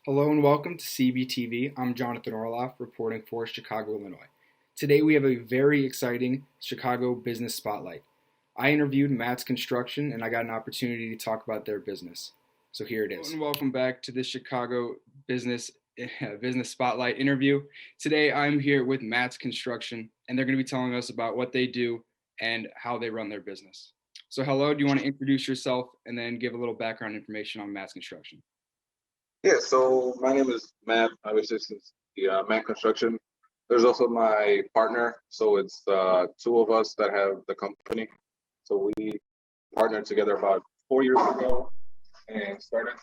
Hello and welcome to CBTV. I'm Jonathan Orloff, reporting for Chicago, Illinois. Today we have a very exciting Chicago business spotlight. I interviewed Matt's Construction and I got an opportunity to talk about their business. So here it is. Hello and welcome back to this Chicago business spotlight interview. Today I'm here with Matt's Construction and they're going to be telling us about what they do and how they run their business. So hello, do you want to introduce yourself and then give a little background information on Matt's Construction? Yeah, so my name is Matt. I was just the Matt Construction. There's also my partner, so it's two of us that have the company. So we partnered together about 4 years ago and started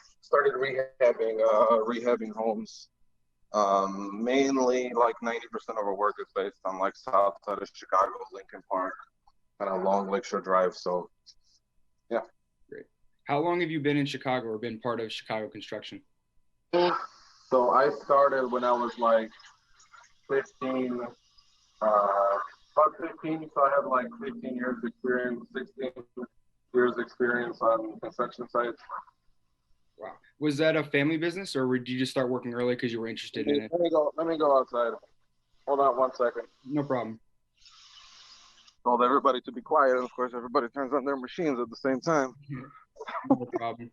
rehabbing homes. Mainly like 90% of our work is based on like south side of Chicago, Lincoln Park, kind of long Lakeshore Drive. So yeah. Great. How long have you been in Chicago or been part of Chicago construction? So I started when I was like 15, about 15. So I have like 15 years experience, 16 years experience on construction sites. Wow. Was that a family business or did you just start working early because you were interested in it? Let me go outside. Hold on 1 second. No problem. Told everybody to be quiet. And of course, everybody turns on their machines at the same time. No problem.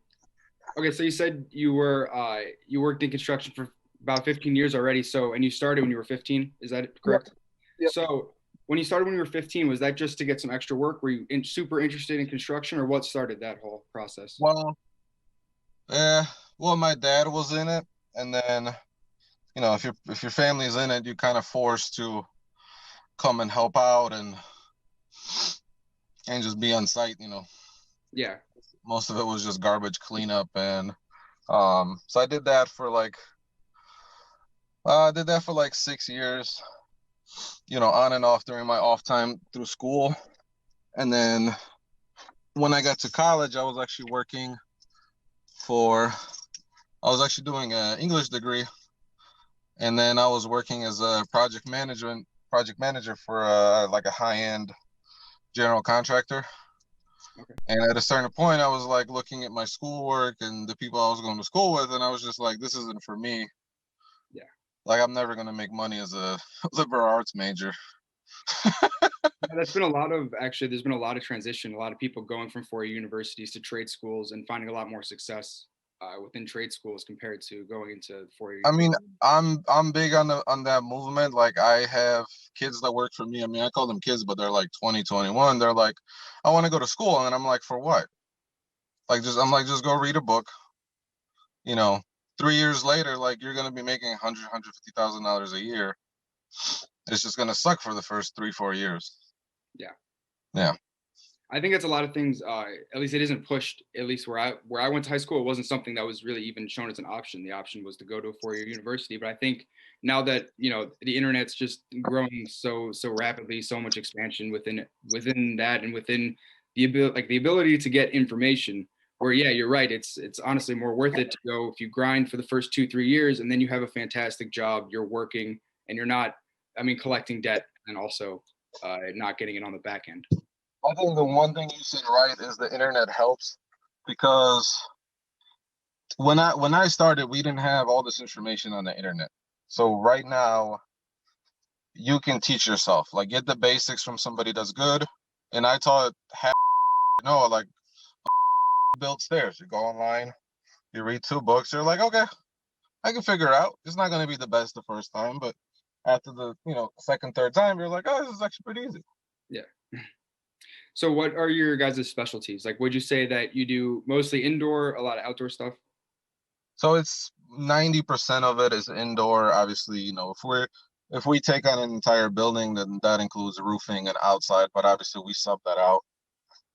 Okay, so you said you worked in construction for about 15 years already. So, and you started when you were 15. Is that correct? Yep. So, when you started when you were 15, was that just to get some extra work? Were you super interested in construction, or what started that whole process? Well, my dad was in it, and then if your family's in it, you're kind of forced to come and help out and just be on site. Yeah. Most of it was just garbage cleanup, and so I did that for like 6 years, on and off during my off time through school. And then when I got to college, I was actually doing an English degree, and then I was working as a project manager for like a high-end general contractor. Okay. And at a certain point, I was like looking at my schoolwork and the people I was going to school with, and I was just like, this isn't for me. Yeah. Like, I'm never going to make money as a liberal arts major. There's been a lot of transition, a lot of people going from four-year universities to trade schools and finding a lot more success within trade schools compared to going into four-year. I mean, I'm big on that movement. Like, I have kids that work for me. I mean, I call them kids, but they're like 20, 21. They're like, I want to go to school. And I'm like, for what? Like, just go read a book. 3 years later, like, you're going to be making $150,000 a year. It's just going to suck for the first 3-4 years. Yeah. Yeah. I think that's a lot of things. At least it isn't pushed. At least where I went to high school, it wasn't something that was really even shown as an option. The option was to go to a four-year university. But I think now that the internet's just growing so rapidly, so much expansion within that and within the ability to get information. Where yeah, you're right. It's honestly more worth it to go if you grind for the first 2-3 years and then you have a fantastic job. You're working and you're not, collecting debt and also not getting it on the back end. I think the one thing you said right is the internet helps, because when I started, we didn't have all this information on the internet. So right now, you can teach yourself, like, get the basics from somebody that's good. And I taught like build stairs. You go online, you read 2 books, you're like, okay, I can figure it out. It's not going to be the best the first time, but after the second, third time, you're like, oh, this is actually pretty easy. Yeah. So what are your guys' specialties? Like, would you say that you do mostly indoor, a lot of outdoor stuff? So it's 90% of it is indoor. Obviously, if we take on an entire building, then that includes roofing and outside, but obviously we sub that out.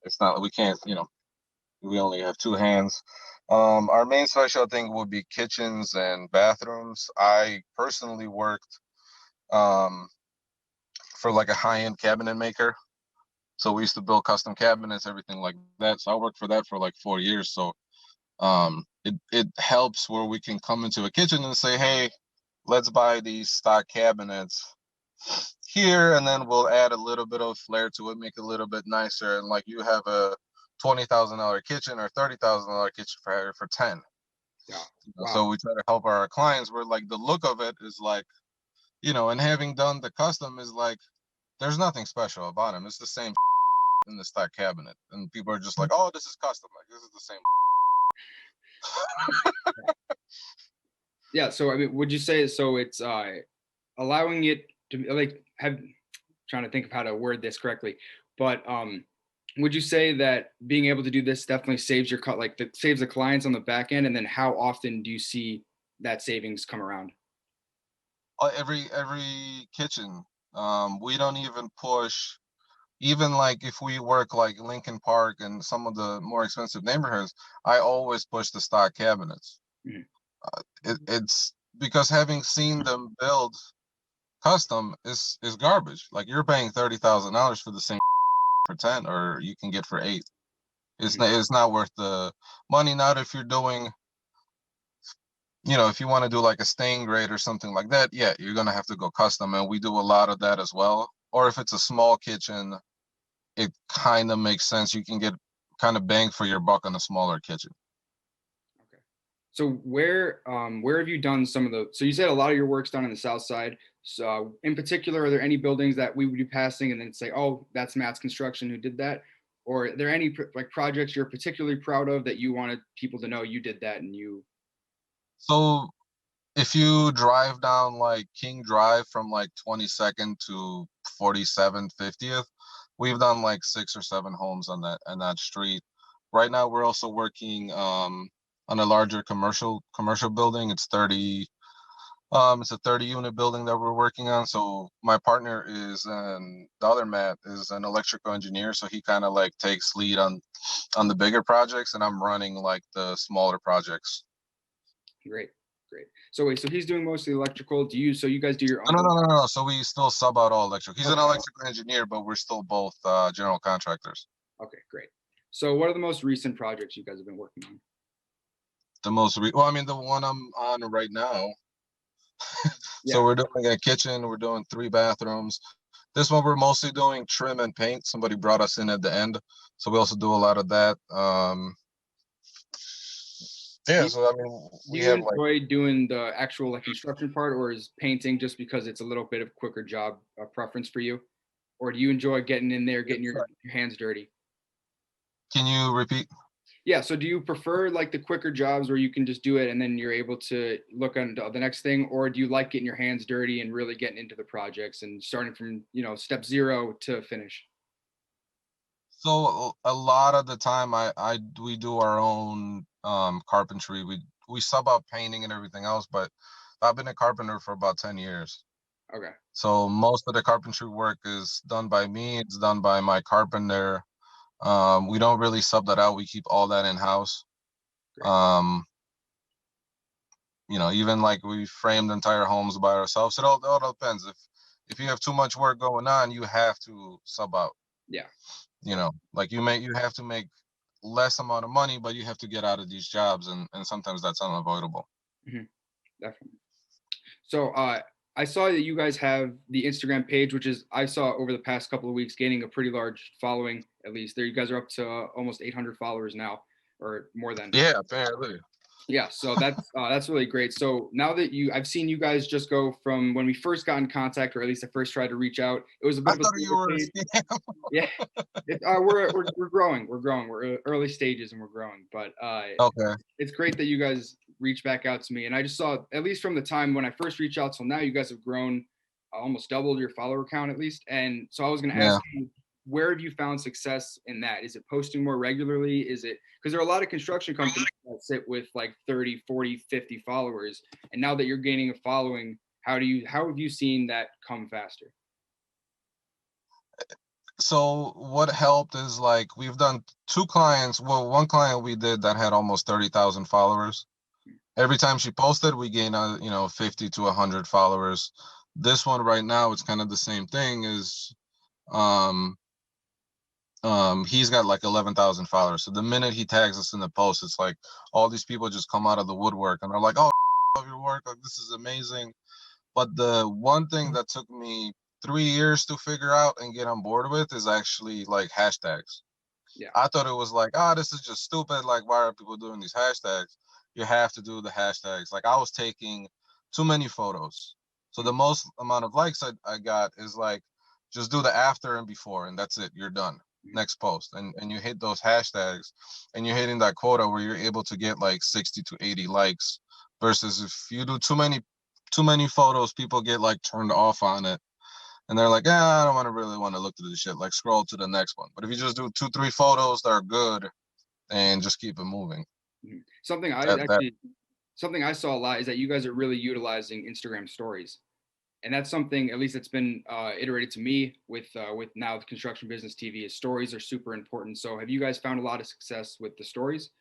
It's not, we can't, we only have 2 hands. Our main special thing would be kitchens and bathrooms. I personally worked for like a high-end cabinet maker. So we used to build custom cabinets, everything like that. So I worked for that for like 4 years. So it helps where we can come into a kitchen and say, hey, let's buy these stock cabinets here, and then we'll add a little bit of flair to it, make it a little bit nicer. And like, you have a $20,000 kitchen or $30,000 kitchen for 10. Yeah. So Wow. we try to help our clients where like the look of it is like, and having done the custom is like, there's nothing special about them. It's the same in the stock cabinet. And people are just like, oh, this is custom. Like, this is the same. Yeah. So I mean, would you say so? It's allowing it to like have trying to think of how to word this correctly, but would you say that being able to do this definitely saves your cut like that saves the clients on the back end, and then how often do you see that savings come around? Every kitchen. We don't even push, even like if we work like Lincoln Park and some of the more expensive neighborhoods, I always push the stock cabinets. Mhm. It's because having seen them build custom is garbage. Like you're paying $30,000 for the same for 10, or you can get for 8. Mhm. It's not worth the money. Not if you're doing, if you want to do like a stain grade or something like that, yeah, you're gonna have to go custom, and we do a lot of that as well. Or if it's a small kitchen, it kind of makes sense. You can get kind of bang for your buck on a smaller kitchen. Okay. So where have you done some of the so you said a lot of your work's done on the south side. So in particular, are there any buildings that we would be passing and then say, oh, that's Matt's Construction who did that? Or are there any like projects you're particularly proud of that you wanted people to know you did that and you So if you drive down like King Drive from like 22nd to 47th, 50th, we've done like 6 or 7 homes on that street. Right now, we're also working on a larger commercial building. It's a 30 unit building that we're working on. So my partner the other Matt is an electrical engineer, so he kind of like takes lead on the bigger projects, and I'm running like the smaller projects. great, great. So wait, so he's doing mostly electrical. Do you so you guys do your No, own no, work? no, no, no. So we still sub out all electric. He's an Okay, electrical engineer, but we're still both general contractors. okay, great. So what are the most recent projects you guys have been working on? Well, I mean, the one I'm on right now. So Yeah. we're doing a kitchen. We're doing 3 bathrooms. This one we're mostly doing trim and paint. Somebody brought us in at the end, so we also do a lot of that. Do Yeah. you, So I mean, do we you have like. enjoy doing the actual like construction part, or is painting just because it's a little bit of quicker job preference for you? Or do you enjoy getting in there, getting your hands dirty? Can you repeat? Yeah. So do you prefer like the quicker jobs where you can just do it and then you're able to look on the next thing, or do you like getting your hands dirty and really getting into the projects and starting from step zero to finish? So a lot of the time, we do our own carpentry. We sub out painting and everything else, but I've been a carpenter for about 10 years. Okay. So most of the carpentry work is done by me. It's done by my carpenter. We don't really sub that out. We keep all that in house. Great. Um, even like we framed entire homes by ourselves. It all depends. If you have too much work going on, you have to sub out. Yeah. Like you have to make less amount of money, but you have to get out of these jobs, and sometimes that's unavoidable. Mhm, definitely. So I saw that you guys have the Instagram page, which is I saw over the past couple of weeks gaining a pretty large following. At least there, you guys are up to almost 800 followers now, or more than. Yeah, apparently. Yeah, so that's really great. So now that I've seen you guys just go from when we first got in contact, or at least I first tried to reach out. It was a I bit of a thought you slower were a pace. scam. Yeah, we're growing. We're growing. We're early stages and we're growing. But Okay. it's great that you guys reach back out to me. And I just saw, at least from the time when I first reached out till now, you guys have grown almost doubled your follower count at least. And so I was going to Yeah. ask you, where have you found success in that? Is it posting more regularly? Is it because there are a lot of construction companies that sit with like 30, 40, 50 followers. And now that you're gaining a following, how have you seen that come faster? So what helped is like we've done 2 clients. Well, one client we did that had almost 30,000 followers. Every time she posted, we gain 50 to 100 followers. This one right now, it's kind of the same thing. Is um he's got like 11,000 followers. So the minute he tags us in the post, it's like all these people just come out of the woodwork and they're like, "Oh, I love your work! Like this is amazing." But the one thing that took me 3 years to figure out and get on board with is actually like hashtags. Yeah. I thought it was like, oh, this is just stupid. Like, why are people doing these hashtags? You have to do the hashtags. Like, I was taking too many photos. So the most amount of likes I got is like, just do the after and before, and that's it. You're done. Next post. And you hit those hashtags, and you're hitting that quota where you're able to get like 60 to 80 likes. Versus if you do too many photos, people get like turned off on it. And they're like, yeah, I don't really want to look through this shit. Like, scroll to the next one. But if you just do 2, 3 photos that are good and just keep it moving, Mhm. Something I that actually, something I saw a lot is that you guys are really utilizing Instagram stories, and that's something at least that's been iterated to me with now the construction business TV. Is stories are super important. So have you guys found a lot of success with the stories?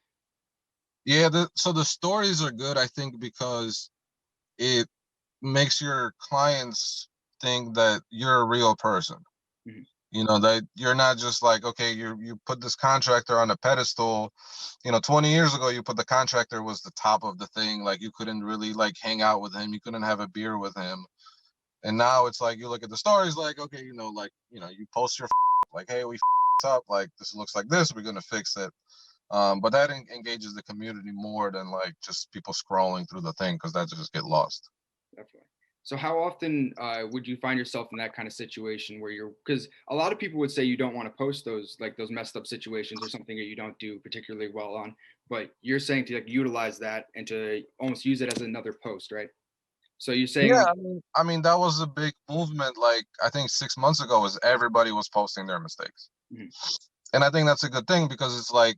yeah. So the stories are good, I think, because it makes your clients think that you're a real person. Mhm. You know, that you're not just like, okay, you put this contractor on a pedestal. 20 years ago, you put the contractor was the top of the thing. Like, you couldn't really like hang out with him. You couldn't have a beer with him. And now it's like you look at the stories, like, okay, you post your like, hey, we up, like this looks like this, we're gonna fix it. But that engages the community more than like just people scrolling through the thing because that just get lost. Definitely. So how often would you find yourself in that kind of situation where you're, because a lot of people would say you don't want to post those like those messed up situations or something that you don't do particularly well on, but you're saying to like utilize that and to almost use it as another post, right? So you're Yeah, saying, I mean that was a big movement. Like, I think 6 months ago, was everybody was posting their mistakes, mhm, and I think that's a good thing because it's like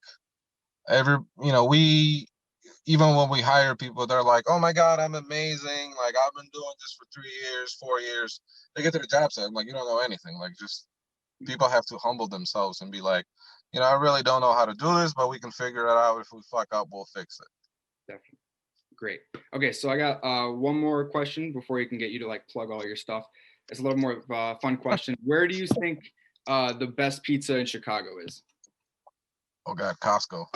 we even when we hire people, they're like, "Oh my God, I'm amazing! Like, I've been doing this for 3 years, 4 years." They get to the job site, I'm like, "You don't know anything." Like, just mhm, people have to humble themselves and be like, "I really don't know how to do this, but we can figure it out. If we fuck up, we'll fix it." definitely. Great. Okay, so I got one more question before you can get you to like plug all your stuff. It's a little more of a fun question. Where do you think the best pizza in Chicago is? Oh God, Costco.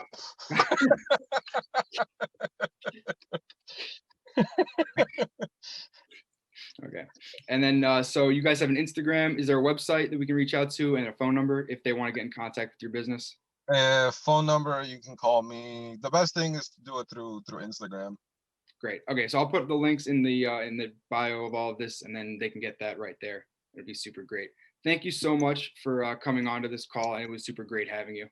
Okay. And then, so you guys have an Instagram. Is there a website that we can reach out to and a phone number if they want to get in contact with your business? Phone number, you can call me. The best thing is to do it through Instagram. Great. Okay, so I'll put the links in the bio of all of this, and then they can get that right there. It'd be super great. Thank you so much for coming on to this call, and it was super great having you.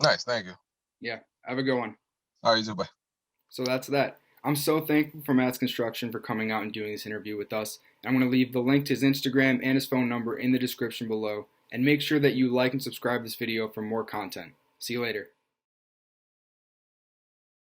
Nice, thank you. Yeah, have a good one. All right, you too. Bye. So that's that. I'm so thankful for Matt's Construction for coming out and doing this interview with us. I'm going to leave the link to his Instagram and his phone number in the description below. And make sure that you like and subscribe this video for more content. See you later.